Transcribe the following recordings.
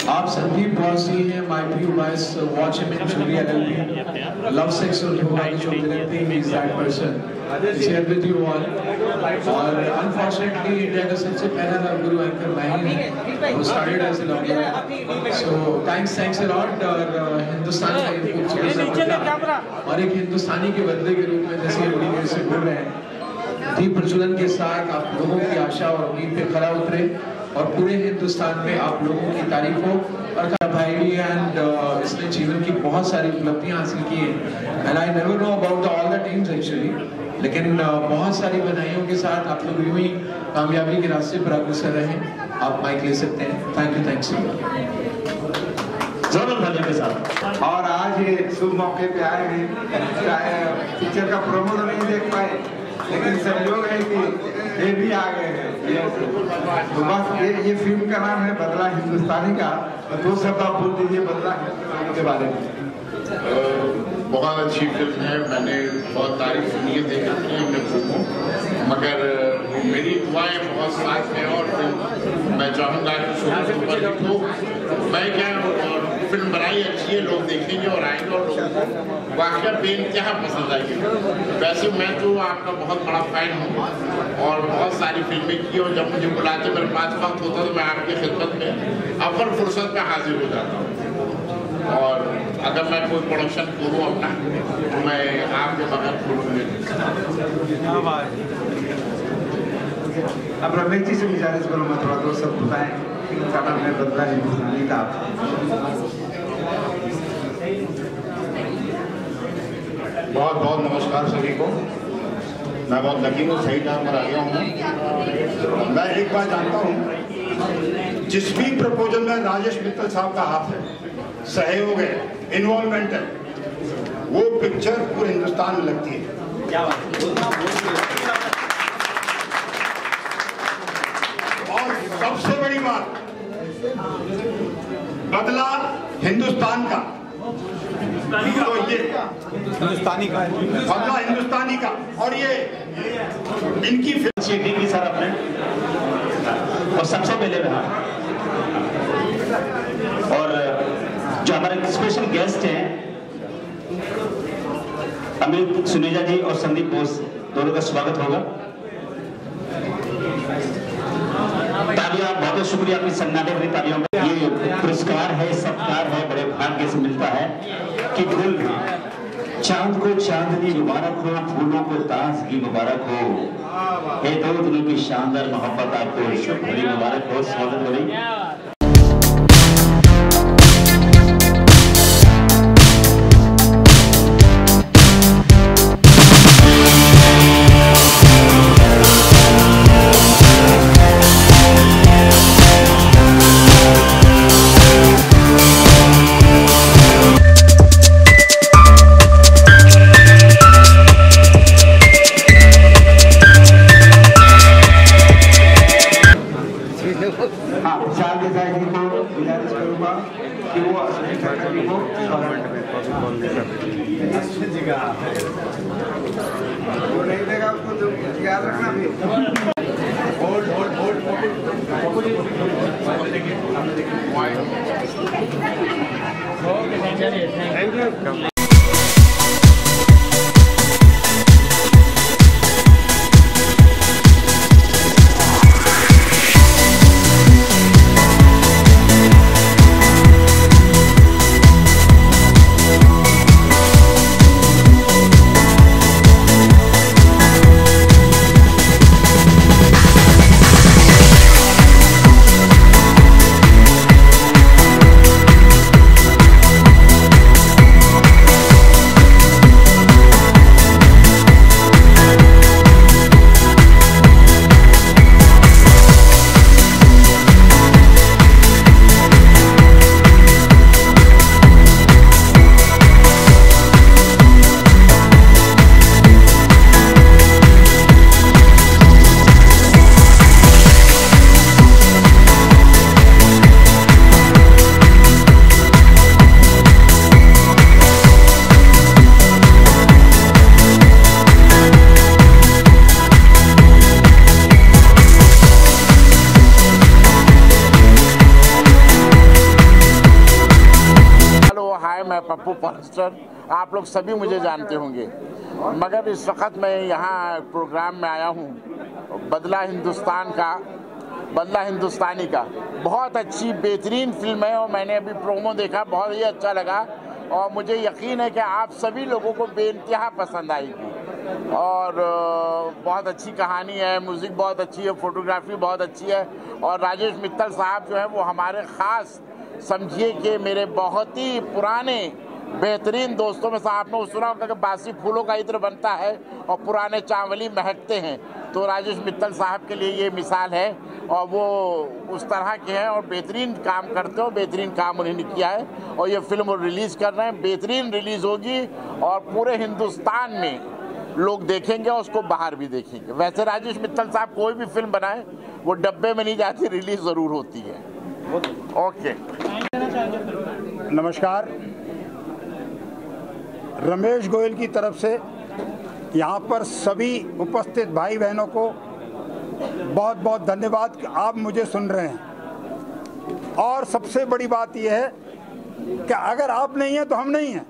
आप संदीप बॉसी हैं, my few guys watch him in Churi LLB. Love sex और धोखा की चलती रहती है, he is that person. Share with you all. और unfortunately इंडिया का सबसे पहला लव गुरु एंकर मैं ही हूँ. वो started as a love Guru. So thanks a lot. और हिंदुस्तान का ये खूबसूरत सा बदला और एक हिंदुस्तानी के बदले के रूप में जैसे बड़ी देर से बोल रहे हैं, दीप प्रज्वलन के साथ आप लोगों की आशा और उम्मीद पे खरा उतरे और पूरे हिंदुस्तान में आप लोगों की तारीफ हो। और भाई भी एंड इसने जीवन की बहुत सारी उपलब्धियां हासिल की हैं and I never know about all the teams actually, लेकिन बहुत सारी बधाइयों के साथ आप लोग यूं ही कामयाबी के रास्ते पर अग्रसर रहें। आप माइक ले सकते हैं। थैंक यू, थैंक्स जोरदार तालियों के साथ। और आज ये शुभ मौके पे आए हैं, चाहे पिक्चर का प्रोमो तो नहीं देख पाए लेकिन संयोग है कि ये भी आ गए हैं। तो बस ये फिल्म का नाम है बदला हिंदुस्तानी का। तो दो शब्द आप बोल दीजिए बदला हिंदुस्तानी के बारे में। बहुत अच्छी फिल्म है, मैंने बहुत तारीफ सुनी है, देखा नहीं हमने फिल्म को, मगर मेरी दुआएं बहुत साथ में और मैं चाहूँगा कि सुपर हो। मैं क्या और फिल्म बनाई अच्छी है, लोग देखेंगे और आएंगे और लोगों को वाकई बेइंतहा पसंद आएगी। वैसे मैं तो आपका बहुत बड़ा फैन हूँ और बहुत सारी फिल्में की और जब मुझे बुलाते मेरे पास वक्त होता तो मैं आपकी खिदमत में अव्वल फुर्सत में हाजिर हो जाता हूँ। और अगर मैं कोई प्रोडक्शन करूँ अपना तो मैं आपके बगैर करूँगा। अब रमेश जी से गुजारिश करूँगा थोड़ा दो शब्द बताएं क्या नाम है बदला हिंदुस्तानी का। बहुत बहुत नमस्कार सभी को। मैं बहुत लकी हूँ, सही टाइम पर आ गया हूँ। मैं एक बात जानता हूँ, जिस भी प्रपोजल में राजेश मित्तल साहब का हाथ है, सहयोग है, इन्वॉल्वमेंट है, वो पिक्चर पूरे हिंदुस्तान में लगती है। क्या बात। और सबसे बड़ी बात, बदला हिंदुस्तान का, तो ये हिंदुस्तानी का बदला हिंदुस्तानी का, और ये इनकी फिल्म की सर अपने और सबसे पहले और जो हमारे स्पेशल गेस्ट हैं अमित सुनेजा जी और संदीप बोस, दोनों का स्वागत होगा। तालियां, बहुत शुक्रिया आपकी सन्नाटे भरी तालियों में। ये पुरस्कार है, सत्कार है, बड़े भाग्य से मिलता है कि फूल चांद को चांदनी मुबारक हो, फूलों को ताजगी मुबारक हो। ये दो दिनों की शानदार मोहब्बत आपको बड़ी मुबारक हो। स्वागत करें। Thank you. हाय, मैं पप्पू पॉलिस्टर, आप लोग सभी मुझे जानते होंगे, मगर इस वक्त मैं यहाँ प्रोग्राम में आया हूँ बदला हिंदुस्तानी का। बहुत अच्छी बेहतरीन फिल्म है और मैंने अभी प्रोमो देखा, बहुत ही अच्छा लगा और मुझे यकीन है कि आप सभी लोगों को बेइंतहा पसंद आएगी। और बहुत अच्छी कहानी है, म्यूज़िक बहुत अच्छी है, फोटोग्राफी बहुत अच्छी है और राजेश मित्तल साहब जो है वो हमारे ख़ास समझिए कि मेरे बहुत ही पुराने बेहतरीन दोस्तों में से। आपने सुना होगा कि बासी फूलों का इत्र बनता है और पुराने चावली महकते हैं, तो राजेश मित्तल साहब के लिए ये मिसाल है और वो उस तरह के हैं और बेहतरीन काम करते हो। बेहतरीन काम उन्होंने किया है और ये फिल्म रिलीज़ कर रहे हैं, बेहतरीन रिलीज़ होगी और पूरे हिंदुस्तान में लोग देखेंगे और उसको बाहर भी देखेंगे। वैसे राजेश मित्तल साहब कोई भी फिल्म बनाए वो डब्बे में नहीं जाती, रिलीज़ ज़रूर होती है। ओके, नमस्कार। रमेश गोयल की तरफ से यहाँ पर सभी उपस्थित भाई बहनों को बहुत बहुत धन्यवाद कि आप मुझे सुन रहे हैं। और सबसे बड़ी बात यह है कि अगर आप नहीं हैं तो हम नहीं हैं,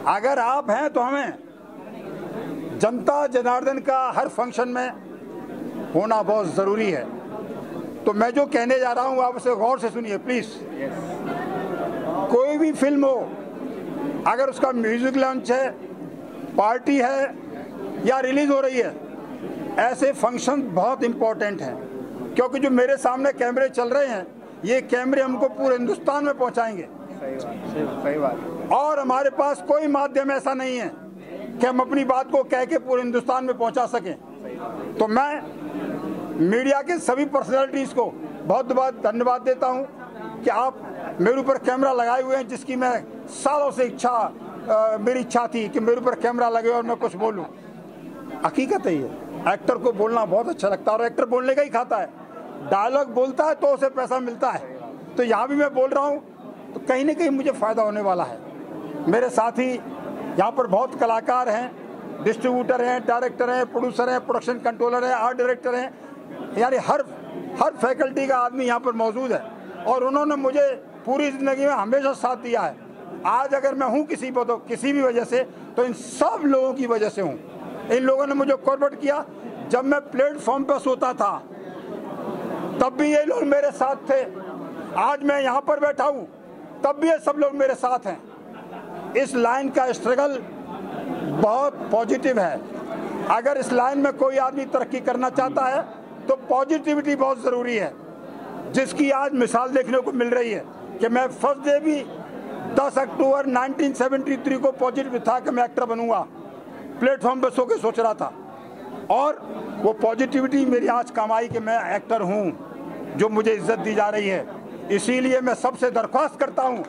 अगर आप हैं तो हमें। जनता जनार्दन का हर फंक्शन में होना बहुत ज़रूरी है। तो मैं जो कहने जा रहा हूँ आप उसे गौर से सुनिए प्लीज़। कोई भी फिल्म हो, अगर उसका म्यूजिक लॉन्च है, पार्टी है या रिलीज़ हो रही है, ऐसे फंक्शन बहुत इम्पोर्टेंट हैं, क्योंकि जो मेरे सामने कैमरे चल रहे हैं ये कैमरे हमको पूरे हिंदुस्तान में पहुंचाएंगे। सही बात। और हमारे पास कोई माध्यम ऐसा नहीं है कि हम अपनी बात को कह के पूरे हिंदुस्तान में पहुंचा सकें। तो मैं मीडिया के सभी पर्सनैलिटीज़ को बहुत बहुत धन्यवाद देता हूं कि आप मेरे ऊपर कैमरा लगाए हुए हैं, जिसकी मैं सालों से मेरी इच्छा थी कि मेरे ऊपर कैमरा लगे और मैं कुछ बोलूं। हकीकत है ये, एक्टर को बोलना बहुत अच्छा लगता है और एक्टर बोलने का ही खाता है। डायलॉग बोलता है तो उसे पैसा मिलता है। तो यहाँ भी मैं बोल रहा हूँ तो कहीं ना कहीं मुझे फ़ायदा होने वाला है। मेरे साथी यहाँ पर बहुत कलाकार हैं, डिस्ट्रीब्यूटर हैं, डायरेक्टर हैं, प्रोड्यूसर हैं, प्रोडक्शन कंट्रोलर हैं, आर्ट डायरेक्टर हैं, यानी हर फैकल्टी का आदमी यहाँ पर मौजूद है और उन्होंने मुझे पूरी ज़िंदगी में हमेशा साथ दिया है। आज अगर मैं हूँ किसी पर तो किसी भी वजह से, तो इन सब लोगों की वजह से हूँ। इन लोगों ने मुझे कोऑर्डिनेट किया। जब मैं प्लेटफॉर्म पर सोता था तब भी ये लोग मेरे साथ थे, आज मैं यहाँ पर बैठा हूँ तब भी ये सब लोग मेरे साथ हैं। इस लाइन का स्ट्रगल बहुत पॉजिटिव है। अगर इस लाइन में कोई आदमी तरक्की करना चाहता है तो पॉजिटिविटी बहुत ज़रूरी है, जिसकी आज मिसाल देखने को मिल रही है कि मैं फर्स्ट डे भी 10 अक्टूबर 1973 को पॉजिटिव था कि मैं एक्टर बनूंगा। प्लेटफॉर्म पर सो के सोच रहा था और वो पॉजिटिविटी मेरी आज कमाई कि मैं एक्टर हूँ, जो मुझे इज्जत दी जा रही है। इसीलिए मैं सबसे दरख्वास्त करता हूँ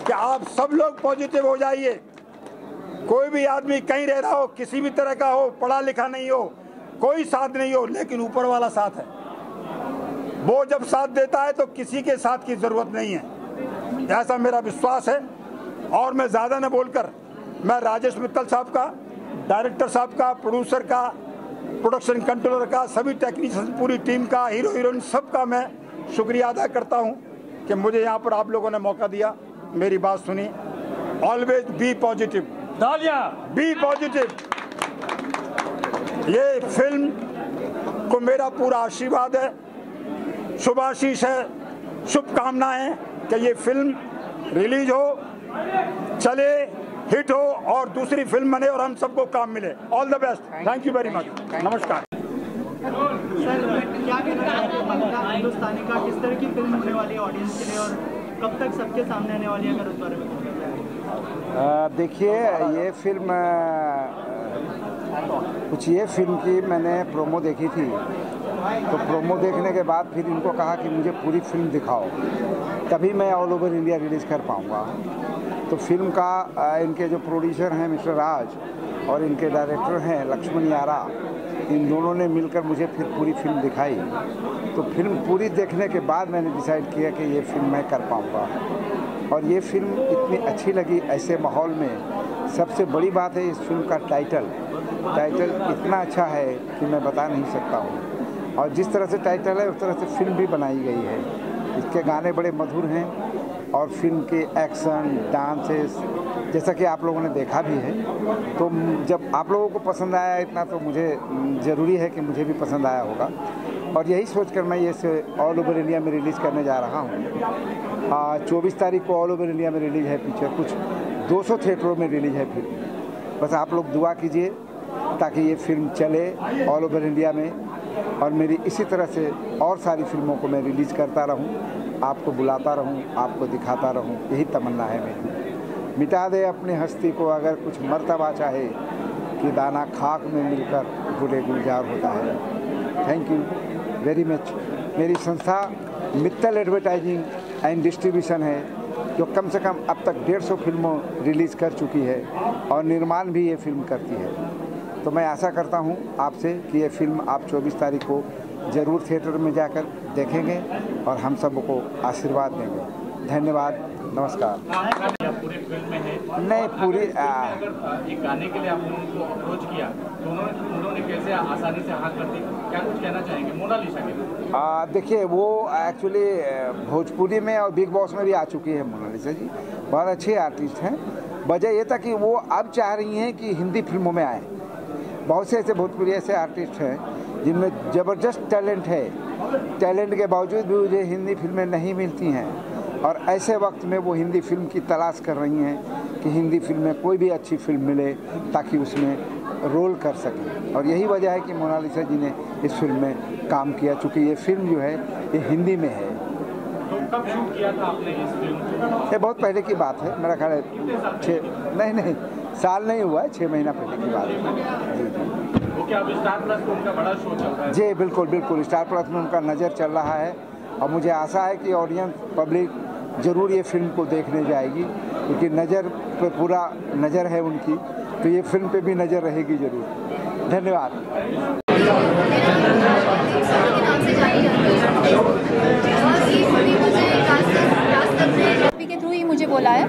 कि आप सब लोग पॉजिटिव हो जाइए। कोई भी आदमी कहीं रह रहा हो, किसी भी तरह का हो, पढ़ा लिखा नहीं हो, कोई साथ नहीं हो, लेकिन ऊपर वाला साथ है। वो जब साथ देता है तो किसी के साथ की ज़रूरत नहीं है, ऐसा मेरा विश्वास है। और मैं ज़्यादा न बोलकर मैं राजेश मित्तल साहब का, डायरेक्टर साहब का, प्रोड्यूसर का, प्रोडक्शन कंट्रोलर का, सभी टेक्नीशियन, पूरी टीम का, हीरो हीरोइन सबका मैं शुक्रिया अदा करता हूँ कि मुझे यहाँ पर आप लोगों ने मौका दिया, मेरी बात सुनी। Always be positive, be positive. ये फिल्म को मेरा पूरा आशीर्वाद है, शुभाशीष है, शुभकामनाएं कि ये फिल्म रिलीज हो, चले, हिट हो और दूसरी फिल्म बने और हम सबको काम मिले। All the best, thank you very much, नमस्कार। सर, क्या कहना चाहते हैं बदला हिंदुस्तानी का, किस तरह की फिल्म होने वाली है ऑडियंस के लिए और कब तक सबके सामने आने वाली है, अगर उस बारे में देखिए, ये फिल्म ये फिल्म की मैंने प्रोमो देखी थी, तो प्रोमो देखने के बाद फिर इनको कहा कि मुझे पूरी फिल्म दिखाओ, तभी मैं ऑल ओवर इंडिया रिलीज़ कर पाऊँगा। तो फिल्म का इनके जो प्रोड्यूसर हैं मिस्टर राज और इनके डायरेक्टर हैं लक्ष्मण यारा, इन दोनों ने मिलकर मुझे फिर पूरी फिल्म दिखाई। तो फिल्म पूरी देखने के बाद मैंने डिसाइड किया कि ये फिल्म मैं कर पाऊँगा। और ये फिल्म इतनी अच्छी लगी ऐसे माहौल में। सबसे बड़ी बात है इस फिल्म का टाइटल इतना अच्छा है कि मैं बता नहीं सकता हूँ। और जिस तरह से टाइटल है उस तरह से फिल्म भी बनाई गई है। इसके गाने बड़े मधुर हैं और फिल्म के एक्शन, डांसेस, जैसा कि आप लोगों ने देखा भी है, तो जब आप लोगों को पसंद आया इतना तो मुझे ज़रूरी है कि मुझे भी पसंद आया होगा। और यही सोचकर मैं ये ऑल ओवर इंडिया में रिलीज़ करने जा रहा हूँ। 24 तारीख को ऑल ओवर इंडिया में रिलीज़ है पिक्चर, कुछ 200 थिएटरों में रिलीज़ है फिल्म। बस आप लोग दुआ कीजिए ताकि ये फिल्म चले ऑल ओवर इंडिया में, और मेरी इसी तरह से और सारी फिल्मों को मैं रिलीज़ करता रहूं, आपको बुलाता रहूं, आपको दिखाता रहूं, यही तमन्ना है मेरी। मिटा दे अपनी हस्ती को अगर कुछ मर्तबा चाहे, कि दाना खाक में मिलकर गुले गुलजार होता है। Thank you very much. मेरी संस्था मित्तल एडवर्टाइजिंग एंड डिस्ट्रीब्यूशन है, जो कम से कम अब तक 150 फिल्मों रिलीज़ कर चुकी है और निर्माण भी ये फिल्म करती है। तो मैं आशा करता हूँ आपसे कि ये फिल्म आप 24 तारीख को ज़रूर थिएटर में जाकर देखेंगे और हम सबको आशीर्वाद देंगे। धन्यवाद, नमस्कार। पूरी फिल्म में है नहीं पूरी एक गाने के लिए आपने उनको अप्रोच किया, तो उन्होंने कैसे आसानी से हाँ कर दी, क्या कुछ कहना चाहेंगे मोनालिसा के? देखिए, वो एक्चुअली भोजपुरी में और बिग बॉस में भी आ चुकी है मोनालिसा जी, बहुत अच्छे आर्टिस्ट हैं। वजह ये था कि वो अब चाह रही हैं कि हिंदी फिल्मों में आए। बहुत से ऐसे भोजपुरी ऐसे आर्टिस्ट हैं जिनमें ज़बरदस्त टैलेंट है, टैलेंट के बावजूद भी मुझे हिंदी फिल्में नहीं मिलती हैं, और ऐसे वक्त में वो हिंदी फिल्म की तलाश कर रही हैं कि हिंदी फिल्म में कोई भी अच्छी फिल्म मिले ताकि उसमें रोल कर सकें। और यही वजह है कि मोनालिसा जी ने इस फिल्म में काम किया, चूँकि ये फिल्म जो है ये हिंदी में है। तो कब शूट किया था आपने इस फिल्म को? ये बहुत पहले की बात है, मेरा ख्याल है नहीं साल नहीं हुआ है, 6 महीना पहले की बात है। जी जी। वो क्या अब स्टार प्लस में उनका बड़ा शो चल रहा है? जी बिल्कुल, स्टार प्लस में उनका नज़र चल रहा है, और मुझे आशा है कि ऑडियंस पब्लिक ज़रूर ये फिल्म को देखने जाएगी, क्योंकि नज़र पे पूरा नज़र है उनकी, तो ये फिल्म पे भी नज़र रहेगी ज़रूर। धन्यवाद। के थ्रू ही मुझे बोला है।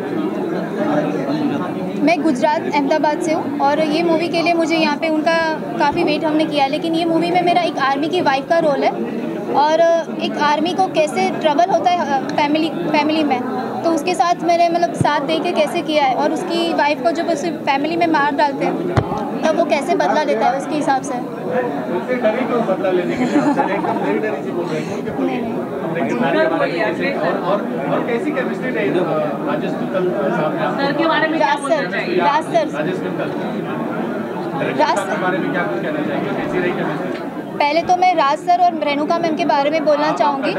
मैं गुजरात अहमदाबाद से हूँ, और ये मूवी के लिए मुझे यहाँ पे उनका काफ़ी वेट हमने किया, लेकिन ये मूवी में मेरा एक आर्मी की वाइफ का रोल है, और एक आर्मी को कैसे ट्रबल होता है फैमिली में, तो उसके साथ मैंने मतलब साथ दे के कैसे किया है, और उसकी वाइफ को जब उस फैमिली में मार डालते हैं तब तो वो कैसे बदला लेता है उसके हिसाब से। बदला लेने के लिए और कैसी केमिस्ट्री रही राजेश मित्तल साहब के बारे में? राज बारे में क्या कुछ कहना चाहेंगे, कैसी रही केमिस्ट्री? पहले तो मैं राज सर और रेणुका मैम के बारे में बोलना चाहूँगी।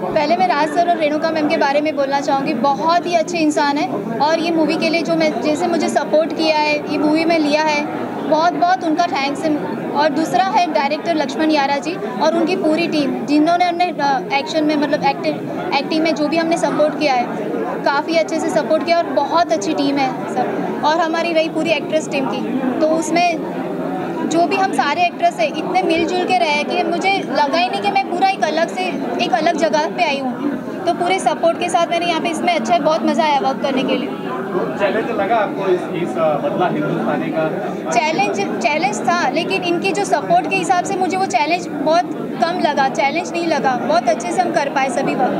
पहले मैं राज सर और रेणुका मैम के बारे में बोलना चाहूँगी। बहुत ही अच्छे इंसान है, और ये मूवी के लिए जो मैं जैसे मुझे सपोर्ट किया है, ये मूवी में लिया है, बहुत उनका थैंक्स है। और दूसरा है डायरेक्टर लक्ष्मण यारा जी और उनकी पूरी टीम, जिन्होंने हमने एक्शन में मतलब एक्टिंग में जो भी हमने सपोर्ट किया है, काफ़ी अच्छे से सपोर्ट किया, और बहुत अच्छी टीम है सब। और हमारी रही पूरी एक्ट्रेस टीम की, तो उसमें जो भी हम सारे एक्ट्रेस हैं इतने मिलजुल के रहे कि मुझे लगा ही नहीं कि मैं पूरा एक अलग जगह पे आई हूँ। तो पूरे सपोर्ट के साथ मैंने यहाँ पे इसमें अच्छा बहुत मज़ा आया वर्क करने के लिए। चैलेंज लगा आपको इस बदला हिंदुस्तानी का? चैलेंज था, लेकिन इनके जो सपोर्ट के हिसाब से मुझे वो चैलेंज बहुत कम लगा, चैलेंज नहीं लगा, बहुत अच्छे से हम कर पाए सभी वर्क।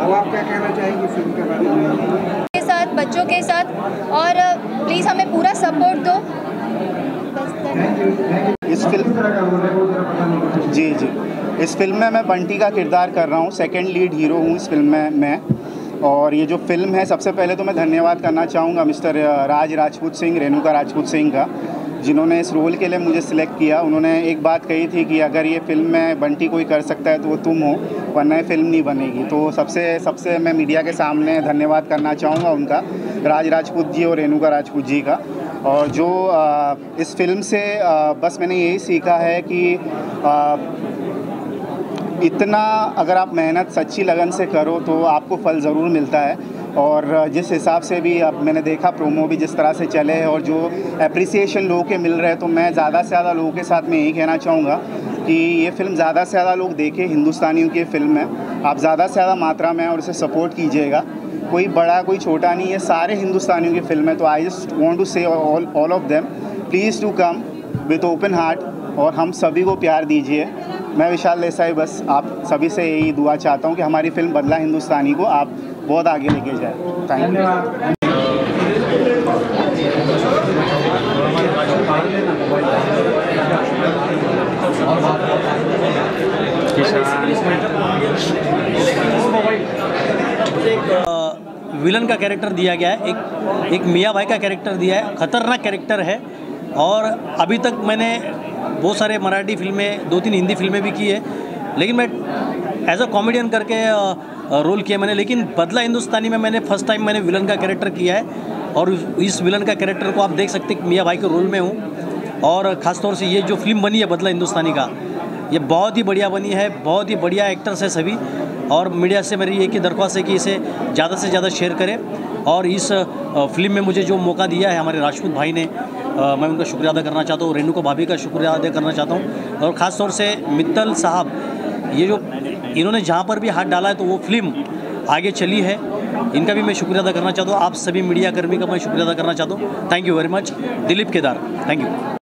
अब आप क्या कहना चाहेंगे फिल्म के बारे में? के साथ, बच्चों के साथ, और प्लीज़ हमें पूरा सपोर्ट दो। इस फिल्म इस फिल्म में मैं बंटी का किरदार कर रहा हूँ, सेकंड लीड हीरो हूँ इस फिल्म में मैं। और ये जो फिल्म है, सबसे पहले तो मैं धन्यवाद करना चाहूँगा मिस्टर राज राजपूत सिंह, रेणुका राजपूत सिंह का, जिन्होंने इस रोल के लिए मुझे सिलेक्ट किया। उन्होंने एक बात कही थी कि अगर ये फिल्म में बंटी कोई कर सकता है तो वो तुम हो, वरना ये फिल्म नहीं बनेगी। तो सबसे मैं मीडिया के सामने धन्यवाद करना चाहूँगा उनका, राज राजपूत जी और रेणुका राजपूत जी का। और जो इस फिल्म से बस मैंने यही सीखा है कि इतना अगर आप मेहनत सच्ची लगन से करो तो आपको फल ज़रूर मिलता है। और जिस हिसाब से भी अब मैंने देखा प्रोमो भी जिस तरह से चले हैं और जो एप्रिसिएशन लोगों के मिल रहे हैं, तो मैं ज़्यादा से ज़्यादा लोगों के साथ में यही कहना चाहूँगा कि ये फ़िल्म ज़्यादा से ज़्यादा लोग देखें। हिंदुस्तानियों की फिल्म है, आप ज़्यादा से ज़्यादा मात्रा में और इसे सपोर्ट कीजिएगा। कोई बड़ा कोई छोटा नहीं है, सारे हिंदुस्तानियों की फिल्म है। तो I just want to say all of them please to come with open heart, और हम सभी को प्यार दीजिए। मैं विशाल देसाई बस आप सभी से यही दुआ चाहता हूँ कि हमारी फिल्म बदला हिंदुस्तानी को आप बहुत आगे लेके जाए। Thank you. विलन का कैरेक्टर दिया गया है, एक मियाँ भाई का कैरेक्टर दिया है, खतरनाक कैरेक्टर है। और अभी तक मैंने बहुत सारे मराठी फिल्में, 2-3 हिंदी फिल्में भी की है, लेकिन मैं एज अ कॉमेडियन करके रोल किया मैंने। लेकिन बदला हिंदुस्तानी में मैंने फर्स्ट टाइम मैंने विलन का कैरेक्टर किया है और इस विलन का कैरेक्टर को आप देख सकते हैं मियाँ भाई के रोल में हूँ। और ख़ासतौर से ये जो फिल्म बनी है बदला हिंदुस्तानी का, ये बहुत ही बढ़िया बनी है, बहुत ही बढ़िया एक्टर्स है सभी। और मीडिया से मेरी एक ही दरख्वास्त है कि इसे ज़्यादा से ज़्यादा शेयर करें। और इस फिल्म में मुझे जो मौका दिया है हमारे राजपूत भाई ने, मैं उनका शुक्रिया अदा करना चाहता हूँ। रेणुका भाभी का शुक्रिया अदा करना चाहता हूँ। और ख़ास तौर से मित्तल साहब, ये जो इन्होंने जहाँ पर भी हाथ डाला है तो वो फिल्म आगे चली है, इनका भी मैं शुक्रिया अदा करना चाहता हूँ। आप सभी मीडिया कर्मी का मैं शुक्रिया अदा करना चाहता हूँ। Thank you very much. Dilip Kedar, thank you.